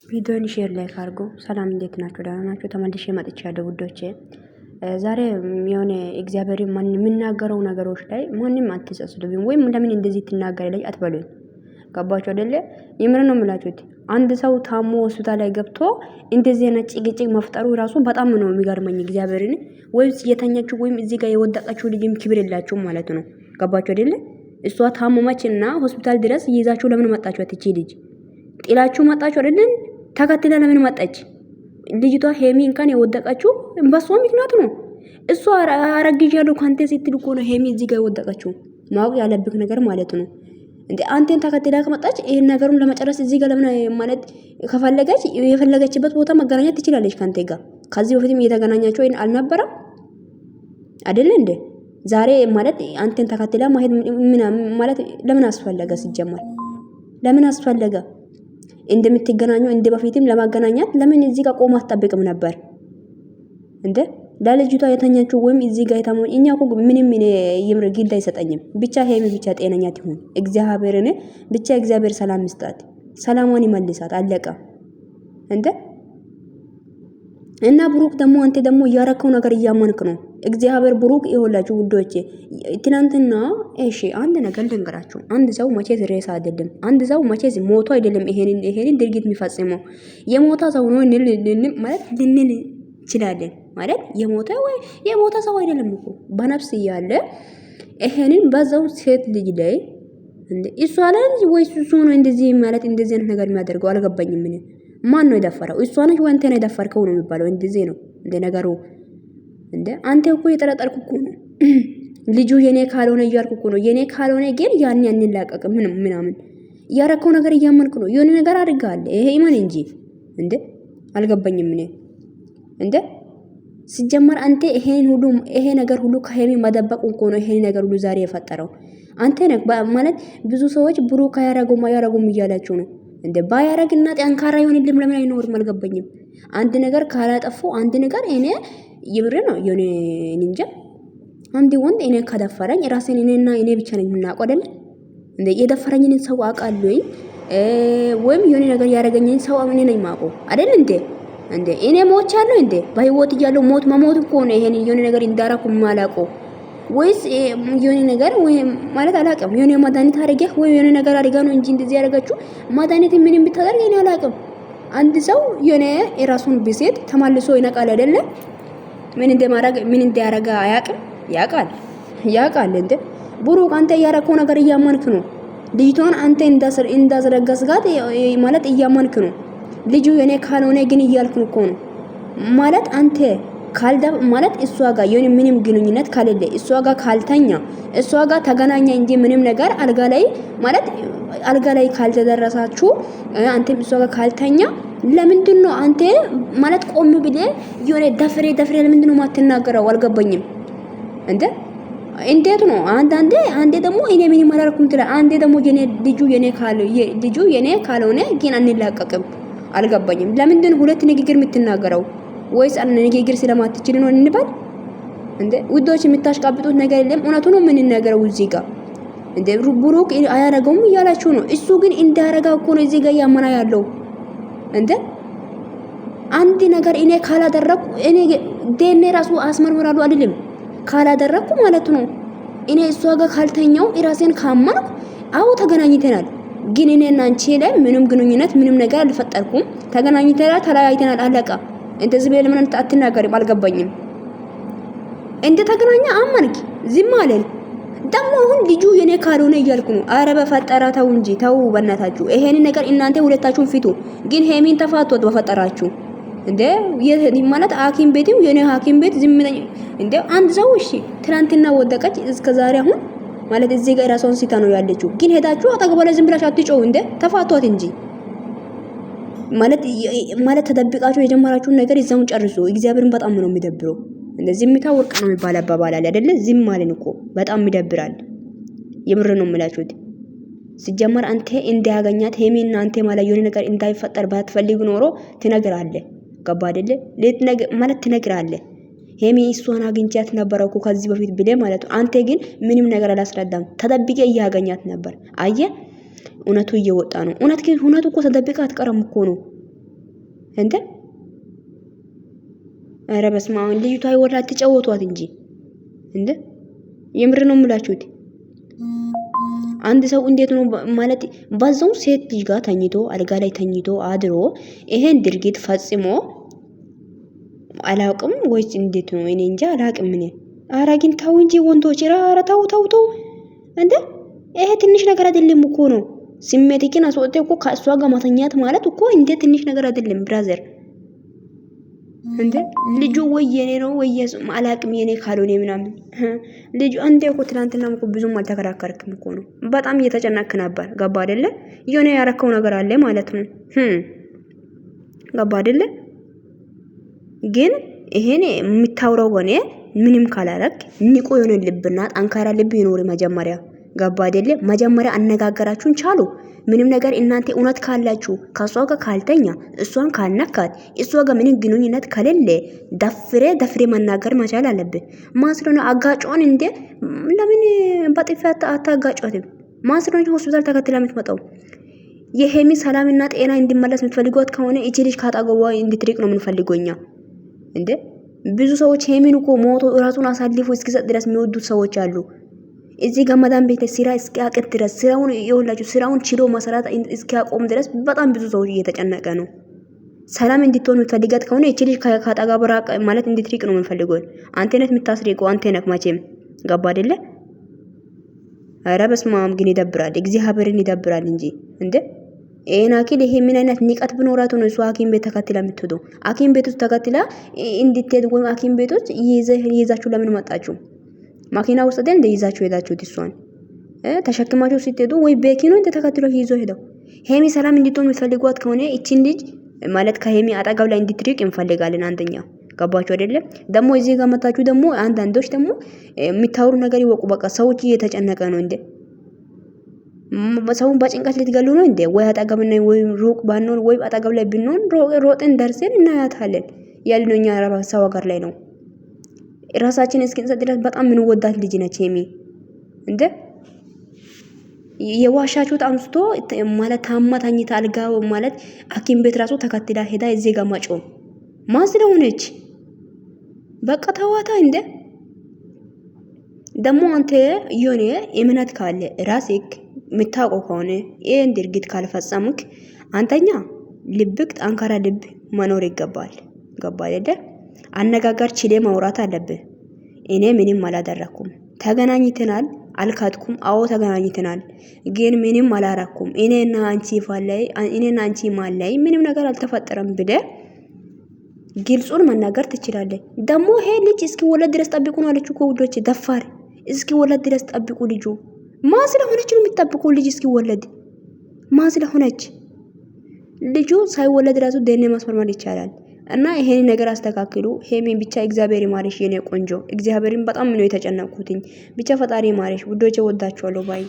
ቪዲዮን ሼር ላይክ አድርጎ። ሰላም እንዴት ናችሁ? ደህና ናችሁ? ተመልሼ መጥቻለሁ ውዶቼ። ዛሬ የሆነ እግዚአብሔር የምናገረው ነገሮች ላይ ማንም አትጸጽቱብኝ፣ ወይም ለምን እንደዚህ ትናገራለች አትበሉኝ። ገባችሁ አይደለ? የምር ነው የምላችሁት። አንድ ሰው ታሞ ሆስፒታል ላይ ገብቶ እንደዚህ አይነት ጭቅጭቅ መፍጠሩ ራሱ በጣም ነው የሚገርመኝ እግዚአብሔርን። ወይስ የተኛችሁ ወይም እዚህ ጋር የወደቀችው ልጅም ክብር የላችሁም ማለት ነው። ገባችሁ አይደለ? እሷ ታመመችና ሆስፒታል ድረስ ይዛችሁ ለምን መጣችሁ? እቺ ልጅ ጥላችሁ መጣችሁ አይደል? ተከትላ ለምን መጣች? ልጅቷ ሄሚ እንኳን የወደቀችው በሷ ምክንያት ነው። እሷ አረግዣለሁ ካንተ ስትል እኮ ነው ሄሚ እዚህ ጋር የወደቀችው። ማወቅ ያለብክ ነገር ማለት ነው። እንዴ አንተን ተከትላ ከመጣች ይሄን ነገሩን ለመጨረስ እዚህ ጋር ለምን ማለት ከፈለገች የፈለገችበት ቦታ መገናኘት ትችላለች ካንተ ጋር። ከዚህ በፊትም እየተገናኛችሁ አልነበረም አይደል እንዴ? ዛሬ ማለት አንተን ተከትላ ማሄድ ማለት ለምን አስፈለገ? ሲጀመር ለምን አስፈለገ? እንደምትገናኙ እንደ በፊትም ለማገናኛት ለምን እዚህ ጋር ቆማ አትጠብቅም ነበር እንዴ? ለልጅቷ የተኛችው ወይም እዚህ ጋር የታመው እኛ እኮ ምንም ይምር ግድ አይሰጠኝም። ብቻ ሄሚ ብቻ ጤነኛ ትሁን እግዚአብሔርን ብቻ እግዚአብሔር ሰላም ይስጣት፣ ሰላሟን ይመልሳት። አለቀ እንዴ። እና ብሩክ ደግሞ አንተ ደግሞ ያረከው ነገር እያመንክ ነው። እግዚአብሔር ብሩክ ይወላችሁ ውዶቼ። ትናንትና እሺ አንድ ነገር ልንገራችሁ። አንድ ሰው መቼስ ሬሳ አይደለም። አንድ ሰው መቼስ ሞቶ አይደለም ይሄንን ድርጊት የሚፈጽመው። የሞታ ሰው ነው ማለት ልንል እንችላለን ማለት የሞተ ሰው አይደለም እኮ በነፍስ እያለ ይሄንን በዛው ሴት ልጅ ላይ እንዴ እሷ ላይ ወይስ እሱ ነው እንደዚህ ማለት እንደዚህ አይነት ነገር የሚያደርገው? አልገባኝም። ምን ማን ነው የደፈረው? እሷ ነች ወይ አንተ ነው የደፈርከው ነው የሚባለው? እንደዚህ ነው እንደ ነገሩ። እንደ አንተ እኮ የጠረጠርኩ እኮ ነው ልጁ የኔ ካልሆነ እያልኩ እኮ ነው። የኔ ካልሆነ ግን ያን ላቀቅ ምናምን ያረከው ነገር እያመንኩ ነው። የሆነ ነገር አድርጋለ ይሄ ኢማን እንጂ እንደ አልገባኝም። ምን እንደ ሲጀመር አንተ ይሄ ነገር ሁሉ ከሄሚ መደበቁ እኮ ነው ይሄ ነገር ሁሉ ዛሬ የፈጠረው አንተ ነህ ማለት። ብዙ ሰዎች ብሩክ ያረጉም እያላችሁ ነው እንደ ባያረግና ጠንካራ ይሆንልም ለምን አይኖርም? አልገባኝም። አንድ ነገር ካላጠፉ አንድ ነገር እኔ ይብር ነው የኔ እንጃ። አንድ ወንድ እኔ ካደፈረኝ ራሴን እኔና እኔ ብቻ ነኝ የምናውቀው አይደል እንደ የደፈረኝን ሰው አውቃለሁኝ ወይም የሆነ ነገር ያረገኝን ሰው እኔ ነኝ የማውቀው አይደል እንደ እኔ ሞቻለሁ እንደ በህይወት እያለሁ መሞት እኮ ነው ይሄን የሆነ ነገር እንዳራኩ ማላውቀው ወይስ የሆነ ነገር ወይ ማለት አላውቅም። የሆነ መድኃኒት አድርጌ ወይ የሆነ ነገር አድርጋ ነው እንጂ እንደዚህ ያደረጋችሁ መድኃኒት ምንም ብታደርግ እኔ አላውቅም። አንድ ሰው የሆነ የራሱን ቢሴት ተመልሶ ይነቃል አይደለ? ምን እንደያረጋ አያውቅም። ያውቃል እንደ ብሩክ አንተ ያረከው ነገር እያመንክ ነው። ልጅቷን አንተ እንዳስረጋስጋት ማለት እያመንክ ነው። ልጁ የኔ ካልሆነ ግን እያልክ እኮ ነው ማለት አንተ ማለት እሷ ጋር የሆነ ምንም ግንኙነት ካለለ እሷ ጋር ካልተኛ እሷ ጋር ተገናኛ እንጂ ምንም ነገር አልጋ ላይ ማለት አልጋ ላይ ካልተደረሳችሁ አንተም እሷ ጋር ካልተኛ ለምንድን ነው አንተ ማለት ቆም ብለህ የሆነ ደፍሬ ለምንድን ነው የማትናገረው? አልገባኝም። እንዴት ነው አንዴ ደግሞ እኔ ምንም አላልኩም ትላለህ፣ አንዴ ደግሞ ልጁ የኔ ካልሆነ ግን አንላቀቅም። አልገባኝም። ለምንድን ሁለት ንግግር የምትናገረው? ወይስ አንድ ንግግር ስለማትችል ነው እንባል እንዴ? ውዶች የምታሽቃብጡት ነገር የለም። እውነቱ ነው የምንናገረው እዚህ ጋር እንዴ። ብሩክ አያረገውም እያላችሁ ነው። እሱ ግን እንዳያረጋ እኮ ነው እዚህ ጋር ያመና ያለው እንዴ። አንድ ነገር እኔ ካላደረኩ እኔ ደኔ ራሱ አስመርምራሉ አይደለም ካላደረኩ ማለት ነው። እኔ እሷ ጋር ካልተኛው ራሴን ካመንኩ አው ተገናኝተናል። ግን እኔና አንቺ ላይ ምንም ግንኙነት ምንም ነገር አልፈጠርኩም። ተገናኝተናል፣ ተለያይተናል፣ አለቃ። እንደዚህ በለ ምን አትናገሪም? አልገባኝም። እንደ ተገናኛ አመንክ ዝም አለን። ደግሞ አሁን ልጁ የኔ ካልሆነ እያልኩ ነው። አረ በፈጠራ ተው እንጂ ተው በእናታችሁ። ይሄን ነገር እናንተ ሁለታችሁን ፊቱ። ግን ሄሚን ተፋቷት በፈጠራችሁ እንደ ማለት ሐኪም ቤትም የኔ ሐኪም ቤት ዝም እንደ አንድ ሰው እሺ ትናንትና ወደቀች እስከ ዛሬ አሁን ማለት እዚህ ጋር ራሷን ሲታ ነው ያለችው። ግን ሄዳችሁ አጠገቧ ላይ ዝም ብላችሁ አትጮው እንደ ተፋቷት እንጂ ማለት ተደብቃችሁ የጀመራችሁን ነገር ይዘውን ጨርሱ። እግዚአብሔርን በጣም ነው የሚደብረው። እንደዚህ የሚታወቅ ነው የሚባል አባባል አለ አይደለ? ዝም ማለት እኮ በጣም ይደብራል። የምር ነው የምላችሁት። ሲጀመር አንተ እንዲያገኛት ሄሚና አንተ ማለት የሆነ ነገር እንዳይፈጠር ባትፈልግ ኖሮ ትነግራለህ። ገባ አይደለ? ማለት ትነግራለህ። ሄሚ እሷን አግኝቻት ነበር እኮ ከዚህ በፊት ብለ ማለት ነው። አንተ ግን ምንም ነገር አላስረዳም። ተደብቀ እያገኛት ነበር። አየ እውነቱ እየወጣ ነው። እውነት እኮ ተደብቀ አትቀርም እኮ ነው እንዴ? ኧረ በስመ አብ ልጅቷ ይወራ ተጫወቷት እንጂ እንዴ! የምር ነው የምላችሁት። አንድ ሰው እንዴት ነው ማለት ባዛው ሴት ልጅ ጋር ተኝቶ አልጋ ላይ ተኝቶ አድሮ ይሄን ድርጊት ፈጽሞ አላውቅም ወይስ እንዴት ነው? እኔ እንጃ አላውቅም። እኔ ኧረ ግን ተው እንጂ ወንዶች፣ ኧረ ተው ተው ተው እንዴ! ይሄ ትንሽ ነገር አይደለም እኮ ነው። ስሜትህን አስወጥተህ እኮ ከእሷ ጋር ማተኛት ማለት እኮ እንዴ ትንሽ ነገር አይደለም ብራዘር። እንዴ ልጁ ወይ የኔ ነው ወይ አላቅም የኔ ካልሆነ ምናምን ልጁ አንዴ እኮ ትናንትና እኮ ብዙም አልተከራከርክም እኮ ነው። በጣም እየተጨናክ ነበር። ገባ አይደለ? የሆነ ያረከው ነገር አለ ማለት ነው። ገባ አይደለ? ግን ይሄን የምታውረው ሆነ ምንም ካላረክ ንቆ የሆነ ልብና ጠንካራ ልብ ይኖር መጀመሪያ። ገባ አይደለ? መጀመሪያ አነጋገራችሁን ቻሉ። ምንም ነገር እናንተ እውነት ካላችሁ ከሷ ጋር ካልተኛ እሷን ካልነካት እሷ ጋር ምንም ግንኙነት ከሌለ ደፍሬ መናገር መቻል አለብህ። ማስረነ አጋጯን እንዴ ለምን በጥፊ አታጋጯትም? ማስረነ ሆስፒታል ተከትላ የምትመጣው የሄሚ ሰላምና ጤና እንዲመለስ የምትፈልጓት ከሆነ እቺ ልጅ ካጣገቧ እንድትርቅ ነው የምንፈልጎኛ። እንዴ ብዙ ሰዎች ሄሚን እኮ ሞቶ ራሱን አሳልፎ እስኪሰጥ ድረስ የሚወዱት ሰዎች አሉ። እዚህ ገመዳን ቤት ስራ እስኪያቅት ድረስ ስራውን ይወላችሁ ስራውን ችሎ መሰራት እስኪያቆም ድረስ በጣም ብዙ ሰዎች እየተጨነቀ ነው። ሰላም እንድትሆን የምትፈልጋት ከሆነ እቺ ልጅ ካጣገቧ ራቅ ማለት እንድትርቅ ነው የምንፈልገው። አንተ ነህ የምታስርቀው፣ አንተ ነህ መቼም። ገባ አይደለ? ኧረ በስመ አብ ግን ይደብራል። እግዚአብሔርን ይደብራል እንጂ እንዴ ይሄን አኪል ይሄ ምን አይነት ንቀት ብኖራት ነው እሱ ሐኪም ቤት ተከትላ የምትሄደው? ሐኪም ቤት ውስጥ ተከትላ እንድትሄድ ወይ ሐኪም ቤት ውስጥ ይዛችሁ ለምን መጣችሁ? ማኪና ውስጥ አይደል እንደ ይዛችሁ ሄዳችሁት? እሷን ተሸክማችሁ ስትሄዱ ወይ ቤኪኖ እንደ ተከትሎ ይዞ ሄደው። ሄሚ ሰላም እንድትሆን የምትፈልጓት ከሆነ እቺን ልጅ ማለት ከሄሚ አጠገብ ላይ እንድትርቅ እንፈልጋለን። አንደኛ ገባችሁ አይደለም? ደግሞ እዚህ ጋር መጣችሁ ደግሞ አንዳንዶች ደግሞ የሚታወሩ ነገር ይወቁ። በቃ ሰዎች እየተጨነቀ ነው እንዴ ሰውን በጭንቀት ልትገሉ ነው እንዴ? ወይ አጠገብና ወይ ሩቅ ባንኖር ወይ አጠገብ ላይ ብንሆን ሮጥን ደርሰን እናያታለን። ያልነው እኛ ሰው ሀገር ላይ ነው። ራሳችን እስኪንሰጥ ድረስ በጣም ምን ወዳት ልጅ ነች ሄሚ። እንዴ የዋሻችሁት አንስቶ ማለት ታማታኝታ አልጋ ማለት ሐኪም ቤት ራሱ ተከትላ ሄዳ እዚህ ጋር ማጮ ማስለውነች። በቃ ተዋታ እንዴ ደግሞ አንተ የሆነ እምነት ካለ ራስክ የምታውቀው ከሆነ ይሄን ድርጊት ካልፈጸምክ አንተኛ ልብክ ጠንካራ ልብ መኖር ይገባል። ገባ አይደል? አነጋጋር ችሌ ማውራት አለብህ። እኔ ምንም አላደረኩም፣ ተገናኝተናል፣ አልካድኩም። አዎ ተገናኝተናል፣ ግን ምንም አላረኩም። እኔና አንቺ ማላይ ምንም ነገር አልተፈጠረም ብለህ ግልጹን መናገር ትችላለህ። ደግሞ ይሄ ልጅ እስኪ ወለድ ድረስ ጠብቁ ነው አለች እኮ ውዶች። ደፋር እስኪ ወለድ ድረስ ጠብቁ። ልጁ ማ ስለሆነች ነው የሚጠብቁ? ልጅ እስኪ ወለድ ማ ስለሆነች? ልጁ ሳይወለድ ራሱ ደኔ ማስመርመር ይቻላል። እና ይሄን ነገር አስተካክሉ። ሄሜን ብቻ እግዚአብሔር ይማርሽ የኔ ቆንጆ። እግዚአብሔርን በጣም ነው የተጨነቅኩትኝ። ብቻ ፈጣሪ ይማርሽ ውዶቼ፣ ወዳችኋለሁ ባይ